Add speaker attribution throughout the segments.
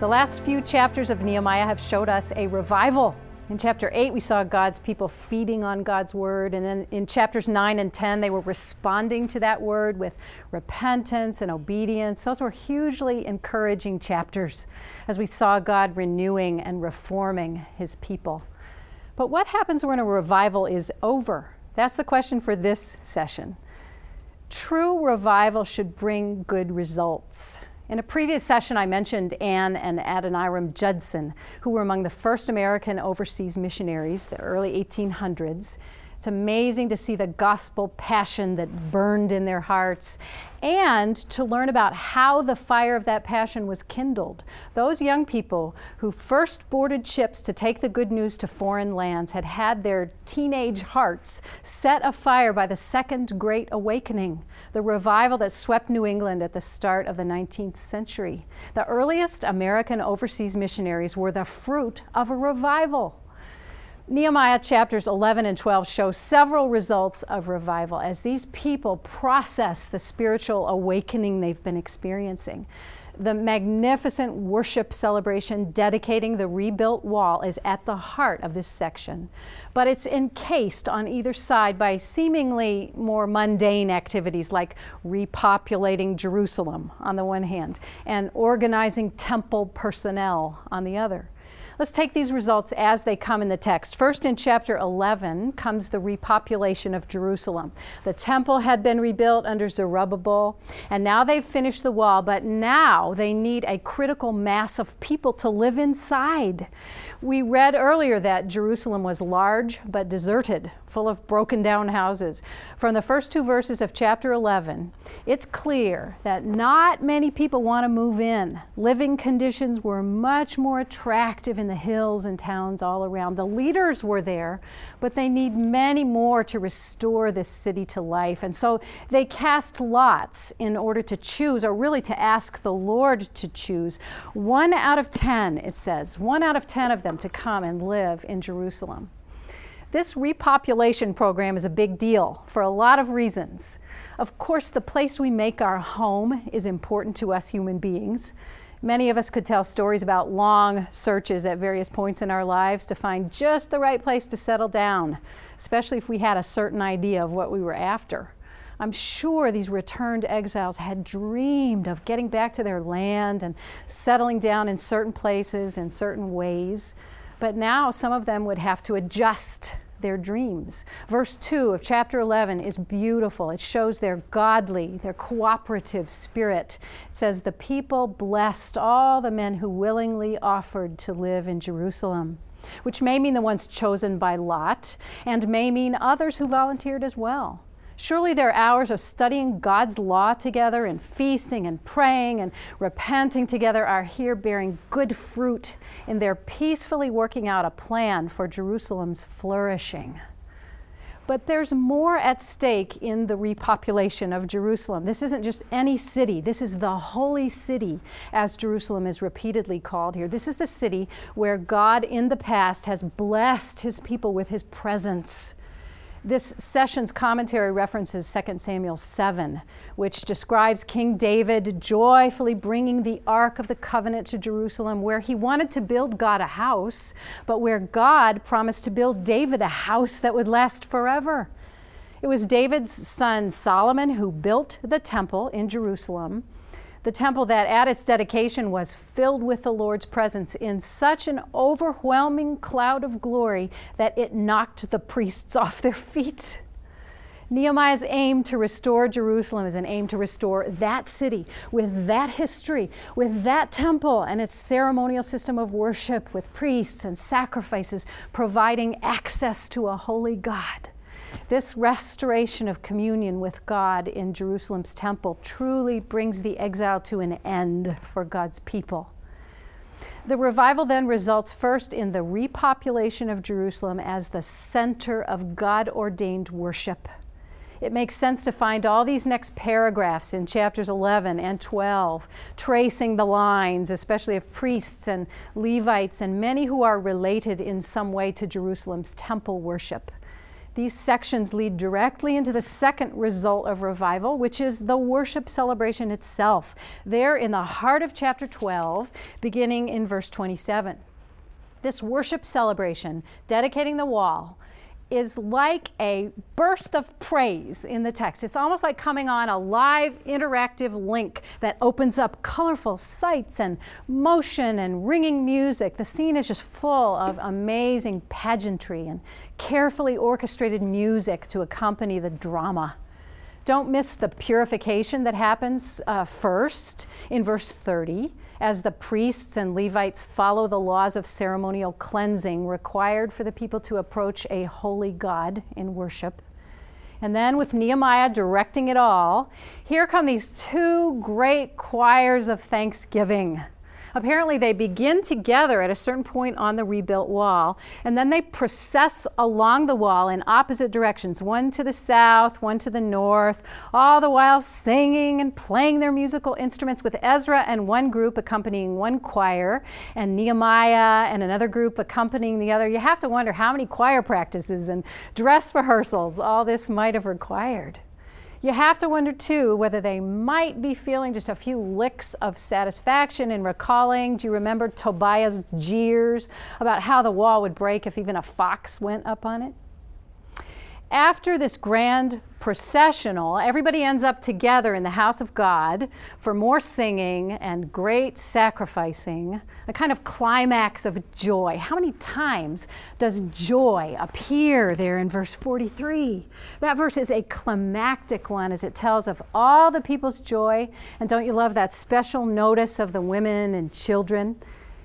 Speaker 1: The last few chapters of Nehemiah have showed us a revival. In chapter 8, we saw God's people feeding on God's word, and then in chapters 9 and 10, they were responding to that word with repentance and obedience. Those were hugely encouraging chapters as we saw God renewing and reforming his people. But what happens when a revival is over? That's the question for this session. True revival should bring good results. In a previous session, I mentioned Anne and Adoniram Judson, who were among the first American overseas missionaries, the early 1800s. It's amazing to see the gospel passion that burned in their hearts and to learn about how the fire of that passion was kindled. Those young people who first boarded ships to take the good news to foreign lands had had their teenage hearts set afire by the Second Great Awakening, the revival that swept New England at the start of the 19th century. The earliest American overseas missionaries were the fruit of a revival. Nehemiah chapters 11 and 12 show several results of revival as these people process the spiritual awakening they've been experiencing. The magnificent worship celebration dedicating the rebuilt wall is at the heart of this section, but it's encased on either side by seemingly more mundane activities like repopulating Jerusalem on the one hand and organizing temple personnel on the other. Let's take these results as they come in the text. First, in chapter 11 comes the repopulation of Jerusalem. The temple had been rebuilt under Zerubbabel, and now they've finished the wall, but now they need a critical mass of people to live inside. We read earlier that Jerusalem was large but deserted, full of broken down houses. From the first two verses of chapter 11, it's clear that not many people want to move in. Living conditions were much more attractive in the hills and towns all around. The leaders were there, but they need many more to restore this city to life. And so they cast lots in order to choose, or really to ask the Lord to choose, 1 out of 10, it says, 1 out of 10 of them to come and live in Jerusalem. This repopulation program is a big deal for a lot of reasons. Of course, the place we make our home is important to us human beings. Many of us could tell stories about long searches at various points in our lives to find just the right place to settle down, especially if we had a certain idea of what we were after. I'm sure these returned exiles had dreamed of getting back to their land and settling down in certain places in certain ways, but now some of them would have to adjust their dreams. Verse 2 of chapter 11 is beautiful. It shows their godly, their cooperative spirit. It says, "The people blessed all the men who willingly offered to live in Jerusalem," which may mean the ones chosen by lot and may mean others who volunteered as well. Surely their hours of studying God's law together and feasting and praying and repenting together are here bearing good fruit in their peacefully working out a plan for Jerusalem's flourishing. But there's more at stake in the repopulation of Jerusalem. This isn't just any city. This is the holy city, as Jerusalem is repeatedly called here. This is the city where God in the past has blessed his people with his presence. This session's commentary references 2 Samuel 7, which describes King David joyfully bringing the Ark of the Covenant to Jerusalem, where he wanted to build God a house, but where God promised to build David a house that would last forever. It was David's son Solomon who built the temple in Jerusalem, the temple that at its dedication was filled with the Lord's presence in such an overwhelming cloud of glory that it knocked the priests off their feet. Nehemiah's aim to restore Jerusalem is an aim to restore that city with that history, with that temple and its ceremonial system of worship with priests and sacrifices providing access to a holy God. This restoration of communion with God in Jerusalem's temple truly brings the exile to an end for God's people. The revival then results first in the repopulation of Jerusalem as the center of God-ordained worship. It makes sense to find all these next paragraphs in chapters 11 and 12, tracing the lines, especially of priests and Levites and many who are related in some way to Jerusalem's temple worship. These sections lead directly into the second result of revival, which is the worship celebration itself. There in the heart of chapter 12, beginning in verse 27. This worship celebration, dedicating the wall, is like a burst of praise in the text. It's almost like coming on a live interactive link that opens up colorful sights and motion and ringing music. The scene is just full of amazing pageantry and carefully orchestrated music to accompany the drama. Don't miss the purification that happens first in verse 30 as the priests and Levites follow the laws of ceremonial cleansing required for the people to approach a holy God in worship. And then with Nehemiah directing it all, here come these two great choirs of thanksgiving. Apparently they begin together at a certain point on the rebuilt wall, and then they process along the wall in opposite directions, one to the south, one to the north, all the while singing and playing their musical instruments, with Ezra and one group accompanying one choir, and Nehemiah and another group accompanying the other. You have to wonder how many choir practices and dress rehearsals all this might have required. You have to wonder, too, whether they might be feeling just a few licks of satisfaction in recalling, do you remember Tobiah's jeers about how the wall would break if even a fox went up on it? After this grand processional, everybody ends up together in the house of God for more singing and great sacrificing, a kind of climax of joy. How many times does joy appear there in verse 43? That verse is a climactic one as it tells of all the people's joy. And don't you love that special notice of the women and children?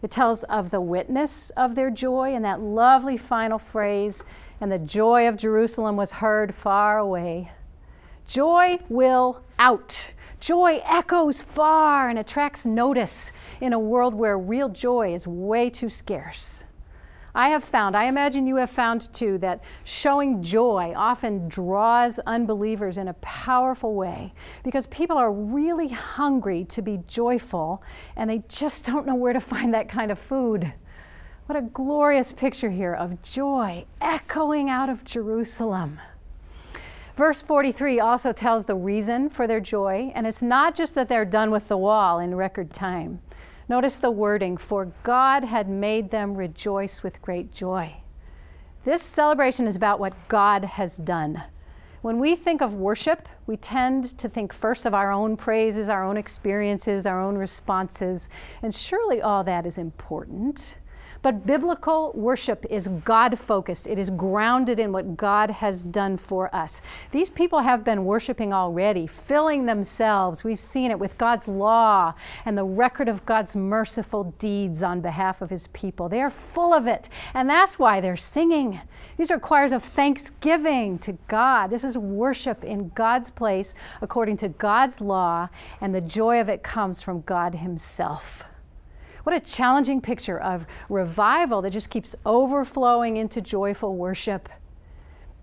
Speaker 1: It tells of the witness of their joy, and that lovely final phrase, and the joy of Jerusalem was heard far away. Joy will out. Joy echoes far and attracts notice in a world where real joy is way too scarce. I imagine you have found too, that showing joy often draws unbelievers in a powerful way because people are really hungry to be joyful and they just don't know where to find that kind of food. What a glorious picture here of joy echoing out of Jerusalem. Verse 43 also tells the reason for their joy, and it's not just that they're done with the wall in record time. Notice the wording, for God had made them rejoice with great joy. This celebration is about what God has done. When we think of worship, we tend to think first of our own praises, our own experiences, our own responses, and surely all that is important. But biblical worship is God-focused. It is grounded in what God has done for us. These people have been worshiping already, filling themselves. We've seen it with God's law and the record of God's merciful deeds on behalf of his people. They are full of it, and that's why they're singing. These are choirs of thanksgiving to God. This is worship in God's place according to God's law, and the joy of it comes from God himself. What a challenging picture of revival that just keeps overflowing into joyful worship.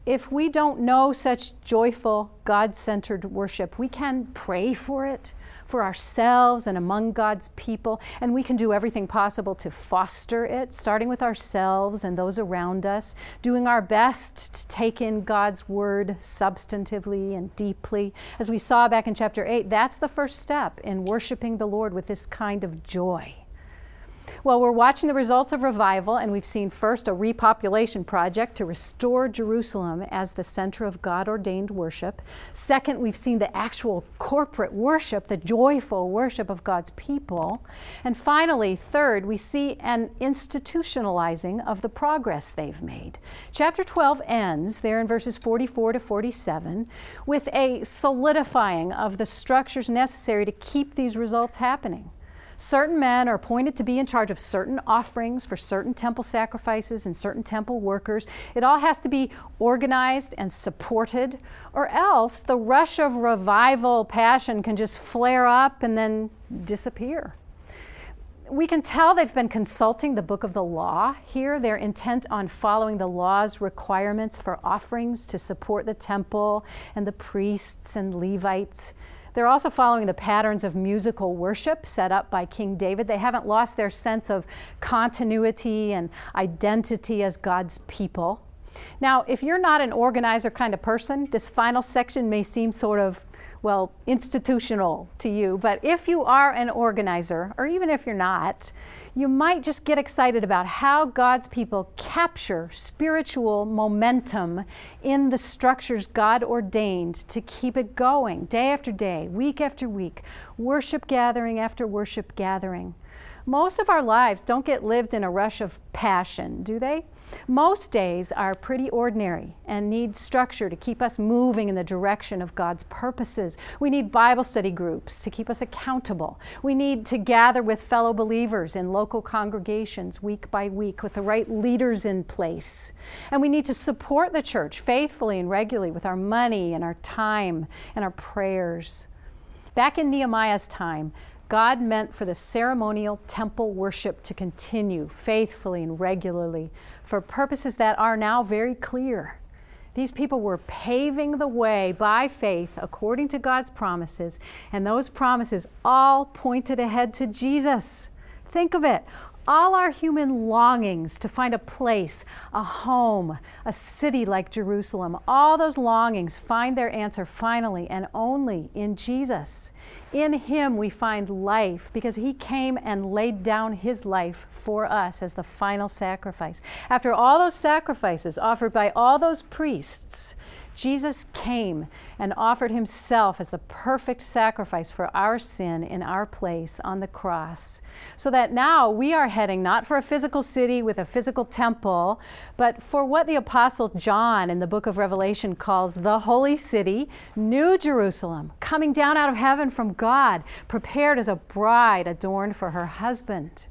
Speaker 1: If we don't know such joyful, God-centered worship, we can pray for it, for ourselves and among God's people, and we can do everything possible to foster it, starting with ourselves and those around us, doing our best to take in God's word substantively and deeply. As we saw back in chapter 8, that's the first step in worshiping the Lord with this kind of joy. Well, we're watching the results of revival, and we've seen first a repopulation project to restore Jerusalem as the center of God-ordained worship. Second, we've seen the actual corporate worship, the joyful worship of God's people. And finally, third, we see an institutionalizing of the progress they've made. Chapter 12 ends there in verses 44 to 47 with a solidifying of the structures necessary to keep these results happening. Certain men are appointed to be in charge of certain offerings for certain temple sacrifices and certain temple workers. It all has to be organized and supported, or else the rush of revival passion can just flare up and then disappear. We can tell they've been consulting the book of the law here. They're intent on following the law's requirements for offerings to support the temple and the priests and Levites. They're also following the patterns of musical worship set up by King David. They haven't lost their sense of continuity and identity as God's people. Now, if you're not an organizer kind of person, this final section may seem sort of, well, institutional to you, but if you are an organizer, or even if you're not, you might just get excited about how God's people capture spiritual momentum in the structures God ordained to keep it going day after day, week after week, worship gathering after worship gathering. Most of our lives don't get lived in a rush of passion, do they? Most days are pretty ordinary and need structure to keep us moving in the direction of God's purposes. We need Bible study groups to keep us accountable. We need to gather with fellow believers in local congregations week by week with the right leaders in place. And we need to support the church faithfully and regularly with our money and our time and our prayers. Back in Nehemiah's time, God meant for the ceremonial temple worship to continue faithfully and regularly for purposes that are now very clear. These people were paving the way by faith according to God's promises, and those promises all pointed ahead to Jesus. Think of it. All our human longings to find a place, a home, a city like Jerusalem, all those longings find their answer finally and only in Jesus. In Him we find life because He came and laid down His life for us as the final sacrifice. After all those sacrifices offered by all those priests, Jesus came and offered Himself as the perfect sacrifice for our sin in our place on the cross. So that now we are heading not for a physical city with a physical temple, but for what the Apostle John in the book of Revelation calls the holy city, New Jerusalem, coming down out of heaven from God, prepared as a bride adorned for her husband.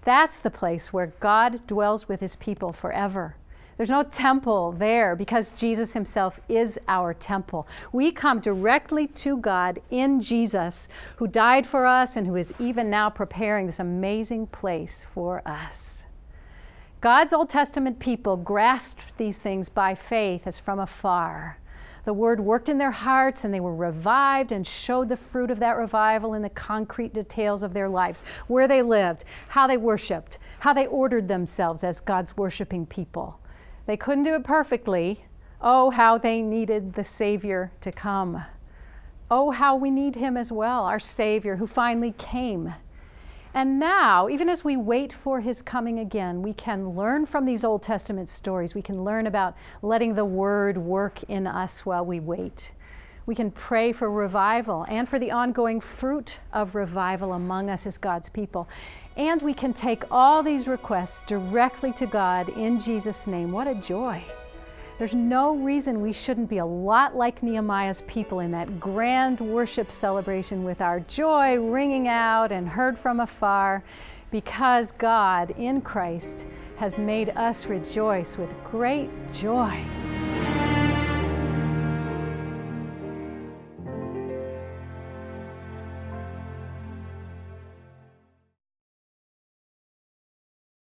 Speaker 1: That's the place where God dwells with His people forever. There's no temple there because Jesus Himself is our temple. We come directly to God in Jesus, who died for us and who is even now preparing this amazing place for us. God's Old Testament people grasped these things by faith as from afar. The Word worked in their hearts and they were revived and showed the fruit of that revival in the concrete details of their lives, where they lived, how they worshiped, how they ordered themselves as God's worshiping people. They couldn't do it perfectly. Oh, how they needed the Savior to come. Oh, how we need Him as well, our Savior who finally came. And now, even as we wait for His coming again, we can learn from these Old Testament stories. We can learn about letting the Word work in us while we wait. We can pray for revival and for the ongoing fruit of revival among us as God's people. And we can take all these requests directly to God in Jesus' name. What a joy. There's no reason we shouldn't be a lot like Nehemiah's people in that grand worship celebration with our joy ringing out and heard from afar, because God in Christ has made us rejoice with great joy.